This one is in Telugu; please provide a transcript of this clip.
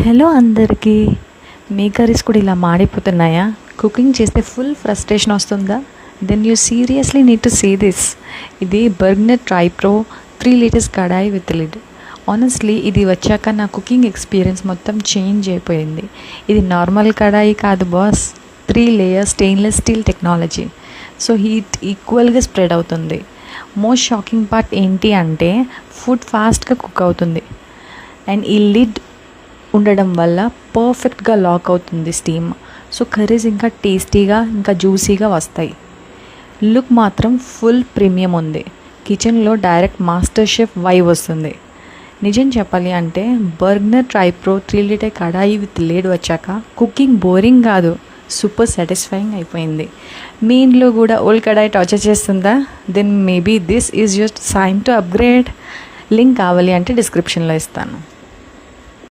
హలో అందరికీ. మీ కర్రీస్ కూడా ఇలా మాడిపోతున్నాయా? కుకింగ్ చేస్తే ఫుల్ ఫ్రస్ట్రేషన్ వస్తుందా? Then you seriously need to see this. ఇది Bergner TriPro 3 litres kadai with lid. Honestly ఇది వచ్చాక నా కుకింగ్ ఎక్స్పీరియన్స్ మొత్తం చేంజ్ అయిపోయింది. ఇది నార్మల్ కడాయి కాదు boss, 3 layer stainless steel technology. So heat ఈక్వల్గా స్ప్రెడ్ అవుతుంది. మోస్ట్ షాకింగ్ పార్ట్ ఏంటి అంటే ఫుడ్ ఫాస్ట్గా కుక్ అవుతుంది. అండ్ ఈ లిడ్ ఉండడం వల్ల పర్ఫెక్ట్గా లాక్ అవుతుంది స్టీమ్. సో కర్రీస్ ఇంకా టేస్టీగా ఇంకా జ్యూసీగా వస్తాయి. లుక్ మాత్రం ఫుల్ ప్రీమియం ఉంది. కిచెన్లో డైరెక్ట్ మాస్టర్ షెఫ్ వైబ్ వస్తుంది. నిజం చెప్పాలి అంటే Bergner TriPro 3 litre kadai with lid వచ్చాక కుకింగ్ బోరింగ్ కాదు, సూపర్ సాటిస్ఫైయింగ్ అయిపోయింది. మీ ఇంట్లో కూడా ఓల్డ్ కడాయి టార్చర్ చేస్తుందా? Then maybe this is your sign to upgrade. Link కావాలి అంటే డిస్క్రిప్షన్లో ఇస్తాను.